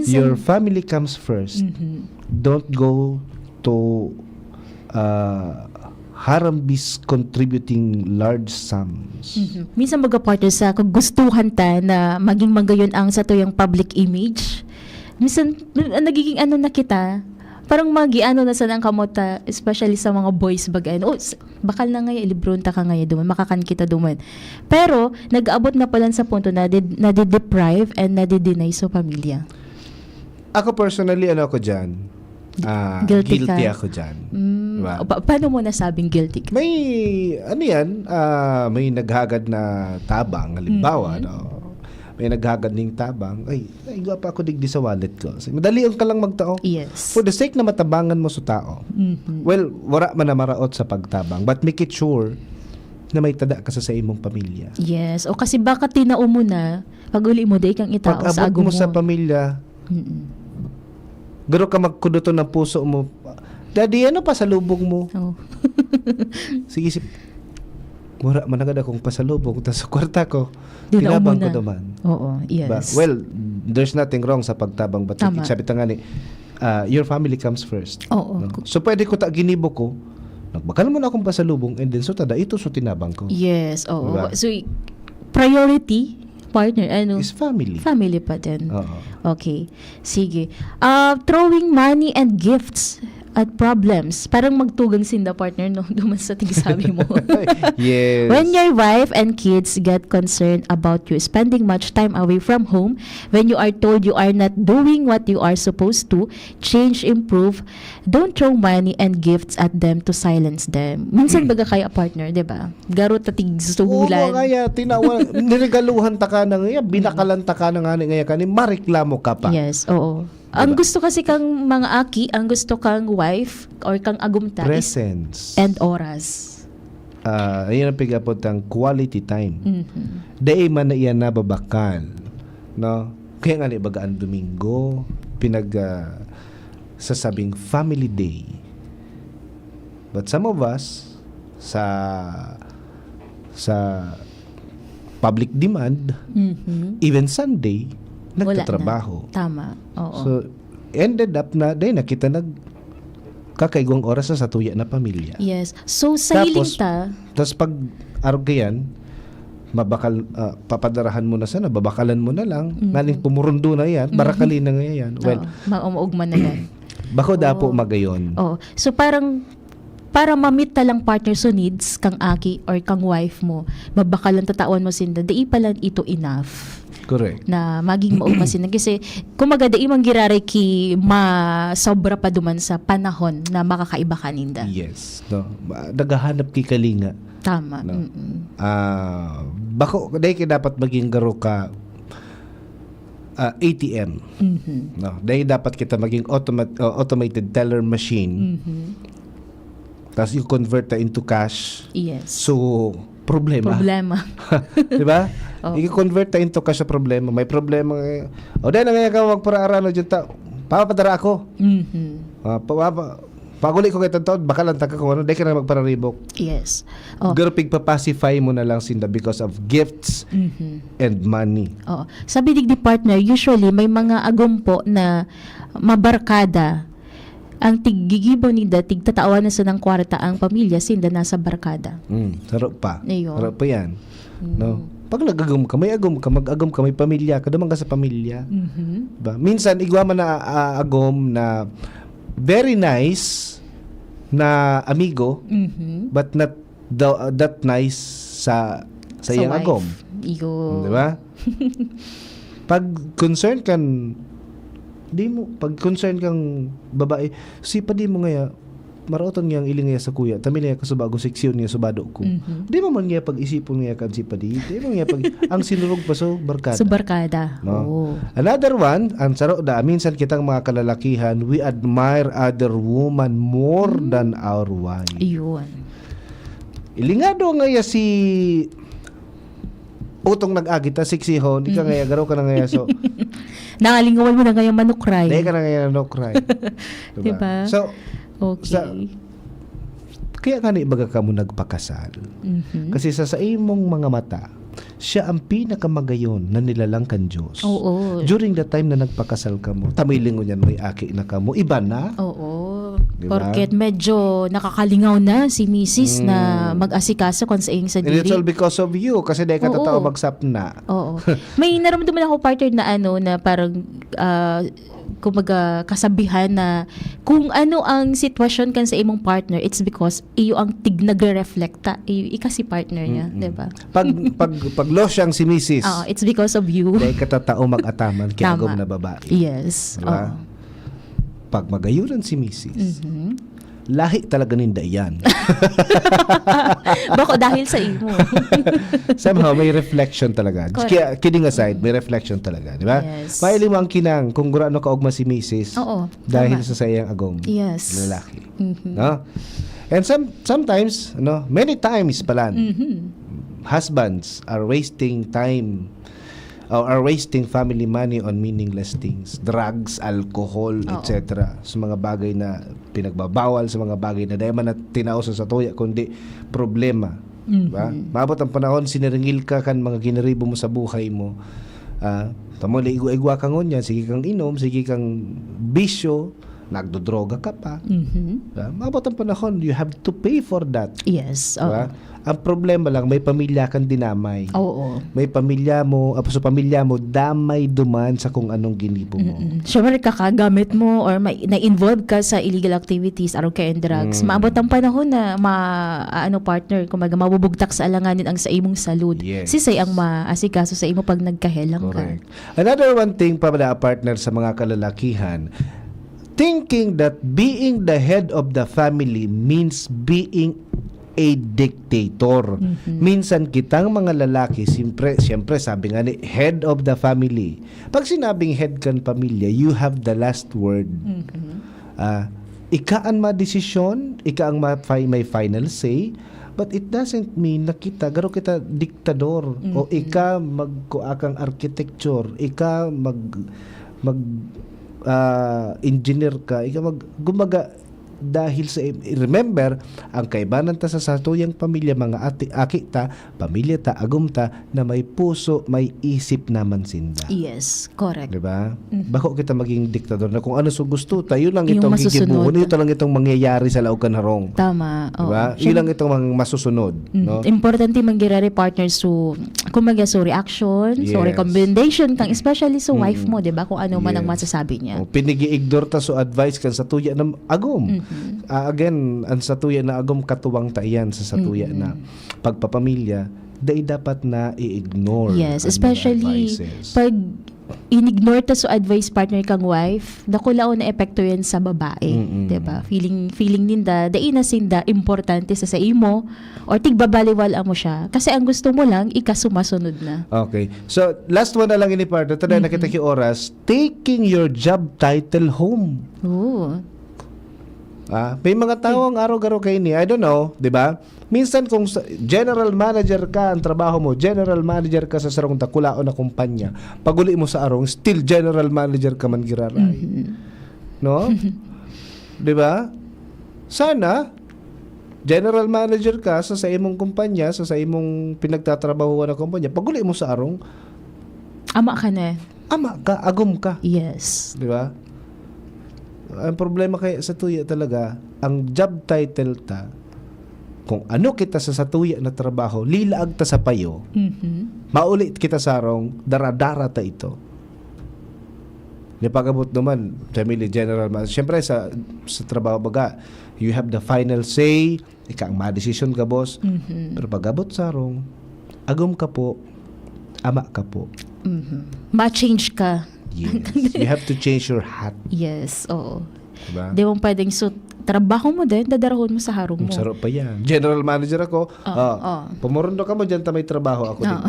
Your family comes first. Don't go to harambis contributing large sums. Minsan mag-partner sa kagustuhan ta na maging magayon ang sa tuyang public image. Minsan nagiging ano na kita, parang magi-ano na sa nang kamota, especially sa mga boys bagayan. Bakal na ngayon, ilibron ta ka ngayon duman, makakan kita duman. Pero, nag-abot na pala sa punto na deprive and na-deny sa pamilya. Ako personally, ano ako dyan? Guilty ako dyan. Diba? Paano mo nasabing guilty ka? May, ano yan, may naghagad na tabang, halimbawa, no? May naghagad ng tabang, ay gwapa ako digdi sa wallet ko. So, madalian ka lang magtao. Yes. For the sake na matabangan mo sa tao. Well, wala man na maraot sa pagtabang, but make it sure na may tada ka sa imong pamilya. Yes. O kasi baka tinao mo na, pag uli mo, day kang itao pag sa agum mo. mo sa pamilya, garo ka magkuduto ng puso mo, Daddy, ano pa sa lubong mo? Sige, mura managad akong pasalubong tas sa kwarta ko tinabang ko naman. Oo, yes. But, well, there's nothing wrong sa pagtabang, but sabi ta nga ni your family comes first. Oo. No? So pwede ko ta ginibo ko, nagbakal mo na akong pasalubong and then so tada ito so tinabang ko. Yes, oo. Diba? So priority partner is family. Family pa din. Okay. Sige. Throwing money and gifts at problems. Parang magtugang sinda partner no duman sa tigsabi mo. Yes. When your wife and kids get concerned about you spending much time away from home, when you are told you are not doing what you are supposed to, change, improve, don't throw money and gifts at them to silence them. Minsan baga kaya partner, 'di ba? Garo ta tigsuhulan. Oo, kaya tinawa niregaluhan ta ka na ngaya, binakalan ta ka na ngaya kani mareklamo ka pa. Yes, oo. Diba? Ang gusto kasi kang mga aki, ang gusto kang wife or kang agumta presence and oras. Ayun ang pigapot ang quality time. Dahil man na iyan nababakal. No? Kaya nga bagaan Domingo, sasabing family day. But some of us sa public demand, even Sunday nagtatrabaho. Wala na. Tama. Oo. So ended up na dahil nakita kakaigwang oras na sa tuya na pamilya. Yes. So sa hiling ta, tapos pag araw kayan, papadarahan mo na sana, babakalan mo na lang, naling pumurundo na yan, barakalin na nga yan. Well, maugman na yan. bako dapo magayon. Oh. So parang para ma-meet talang partner so needs kang aki or kang wife mo, mabakalan tatawan mo sinda, dai pala ito enough. Correct. Na maging maugmasin na kasi kumaga dai man giraray ki sobra pa duman sa panahon na makakaiba kaninda. Yes. No. Nagahanap ki kalinga. Tama. No. Bako dai kay dapat maging garo ka ATM. No. Dai dapat kita maging automated teller machine. Tapos you convert na into cash. Yes. So, problema. Diba? Oh. I-convert na into cash sa problema. May problema. O dahil na ngayon ka magpara-arano dyan ta. Papapadara ako. Paguli ko kayo taon, baka lang taka kung ano. Dahil ka na magpararibok. Yes. Oh. Pero pagpapacify mo na lang sinda because of gifts and money. Oh. Sabi digdi partner, usually may mga agumpo na mabarkada. Ang tiggigibaw ni datig tatawa na sa ng kwarta ang pamilya sinda nasa barkada. Sarap pa. Ayun. Sarap pa yan. No? Pag nag-agum ka, mag-agum ka, may pamilya ka, duman ka sa pamilya. Diba? Minsan, igwa man na agum na very nice na amigo, but not that nice sa iyang wife. agum. Diba? Pag concerned kan pag concern kang babae, sipa di mo ngaya marautan niyang ilingaya sa kuya, tami niya kasubago seksyon niya subado ko. Di mo man niya pag-isipon niya kan sipa di mo niya pag ang sinurog pa so barkada. So barkada. No? Oh. Another one, ang saro da minsan kitang mga kalalakihan, we admire other woman more than our wife. Iyon. Ilingado ngaya si utong nag-agita siksihon, ika ngaya garo ka na ngaya so Nangalingawan mo na ngayong manukray. Dahil ka na ngayon manukray. Diba? So, okay. Kaya kani baga ka mo nagpakasal. Kasi sa imong mga mata, siya ang pinakamagayon na nilalang kan Diyos. Oo. During the time na nagpakasal ka mo, tamilingon yan, may aki na ka mo, iba na. Oo. Diba? Porket medyo nakakalingaw na si Mrs. na mag-asikaso kung sa iyong sa And it's all diri. because of you, kasi dahil ka Oo. tatao magsap na. Oo. May naramdaman ako partner na na parang kumaga kasabihan na kung ano ang sitwasyon kan sa imong partner, it's because iyo ang tig nagre-reflecta. Iyo si partner niya, 'di ba? Pag losyang si Mrs. It's because of you. Dahil ka tatao mag-ataman kaya Tama. agom na babae. Yes. Diba? Pag magayunan si Mrs. Lahi talaga ninda yan. Bako dahil sa imo. Somehow may reflection talaga. Correct. Kaya, kidding aside, may reflection talaga, di ba? Yes. Maili mo ang kinang kung gurano ka ugma si Mrs. Oo, dahil tama. sa sayang agom. Yes. Lalaki. No? And sometimes, many times pala, husbands are wasting time or are wasting family money on meaningless things, drugs, alcohol, etc. Sa mga bagay na pinagbabawal, sa mga bagay na dahil man na tinauso sa tuya, kundi problema. Diba? Maabot ang panahon, siniringil ka kan mga ginaribo mo sa buhay mo. Tamo, igwa kang ngunya, sige kang inom, sige kang bisyo, nagdodroga ka pa. Diba? Maabot ang panahon, you have to pay for that. Yes. Diba? Ang problema lang, may pamilya kang dinamay. Oo. May pamilya mo, sa pamilya mo, damay duman sa kung anong ginibo mo. Siyempre, kakagamit mo or na-involve ka sa illegal activities, araw ka and drugs. Maabot ang panahon na partner, kumaga mabubugtak sa alanganin ang sa imong salud. Yes. Sisay ang maasikaso sa imo pag nagkahelang Correct. Another one thing pa pala, partner, sa mga kalalakihan, thinking that being the head of the family means being a dictator. Minsan kitang mga lalaki, siyempre sabi nga ni, head of the family. Pag sinabing head kan pamilya, you have the last word. Ika ang madesisyon, ika ang may final say, but it doesn't mean na garo kita diktador, o ika magkuakang architecture, ika engineer ka, ikaw gumaga dahil sa remember ang kaibanan ta sa satuyang pamilya mga aki ta, pamilya ta, agum ta na may puso, may isip naman sinda. Yes, correct. Diba? Bako kita maging diktador na kung ano so gusto tayo lang Yung itong masusunod. gigibuhon, ito lang itong mangyayari sa laog kanharong. Tama. Diba? Oo. Yun lang itong mga masusunod. No? Importante manggirari partners so kumaga so reaction, so Yes. recommendation kang especially sa wife mo, 'di ba? Kung ano man ang Yes. masasabi niya. O, pinigi-ignore ta so advice kan sa tuya na agom. Again, ang sa tuya na agom katuwang ta iyan sa tuya na pagpapamilya, dai dapat na i-ignore. Yes, ang mga especially advices. pag in-ignore ta so advice partner kang wife, nakulao na epekto yan sa babae, 'di ba? Feeling ninda dai na sinda importante sa imo or tigbabaliwal mo siya kasi ang gusto mo lang ikasumasunod na. Okay. So, last one na lang ini partner. Tada nakita ki oras, taking your job title home. Oo. May mga tao ang araw-araw kayo ni, I don't know, di ba? Minsan kung general manager ka, ang trabaho mo, general manager ka sa sarong takulao na kumpanya, paguli mo sa arong, still general manager ka man giraray. No? Di ba? Sana, general manager ka sa imong kumpanya, sa imong pinagtatrabaho na kumpanya, paguli mo sa arong, Ama ka na. ama ka, agom ka. Yes. Di ba? Ang problema kay sa tuya talaga, ang job title ta, kung ano kita sa satuya na trabaho, lilaag ta sa payo, maulit kita sarong, daradara ta ito. Di pagabot naman, family general, siyempre sa trabaho baga, you have the final say, ika ang ma-decision ka boss, pero pagabot sarong, agom ka po, ama ka po. Ma-change ka. Yes. You have to change your hat. Yes, oo. Diba? Di mo pwedeng trabaho mo din, dadarahon mo sa harong mo. Sarap pa yan. General manager ako. Pumurundo ka mo dyan, may trabaho ako din.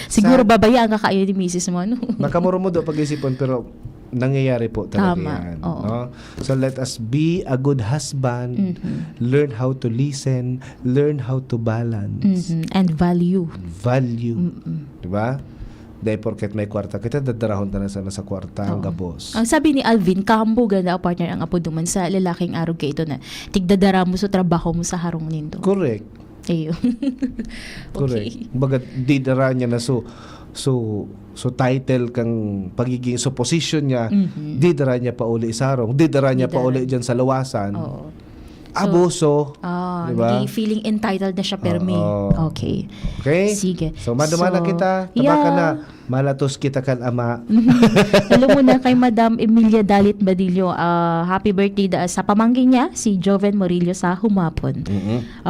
Siguro babayaan ka kayo ni misis mo, no? Nakamuro mo doon pag-isipon, pero nangyayari po talaga Tama. yan. Oo. No? So let us be a good husband, learn how to listen, learn how to balance, And value. value. Diba? Dahil porket may kwarta, kita dadarahon na sana sa kwarta ang gabos. Ang sabi ni Alvin, kambo ganda partner ang apo duman sa lalaking arog kay ito na tigdadara mo sa trabaho mo sa harong nindo. Correct. Ayun. Correct. Baga di dara niya na so title kang pagiging so position niya, di dara niya pa uli sarong, di dara niya pa uli diyan sa lawasan. Oo. Abuso. Diba? Hindi feeling entitled na siya permi. Okay. Okay? Sige. So madumana kita, tabaka na, malatos kita kan ama. Hello muna kay Madam Emilia Dalit Badillo. Happy birthday sa pamangkin niya, si Joven Morillo sa humapon.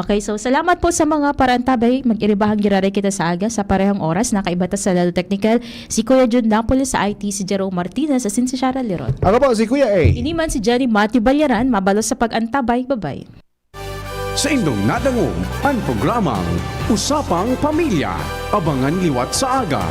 Okay, so salamat po sa mga parantabay. Mag-iribahang giraray kita sa aga sa parehong oras. Nakaibata sa Lalo Technical. Si Kuya Jun Napoles sa IT, si Jerome Martinez sa Sinsishara Leron. Ako po, si Kuya A. Iniman si Johnny Matthew Balyaran. Mabalos sa pag-antabay. Bye-bye. Sa inyong nadangog ang programang Usapang Pamilya. Abangan liwat sa aga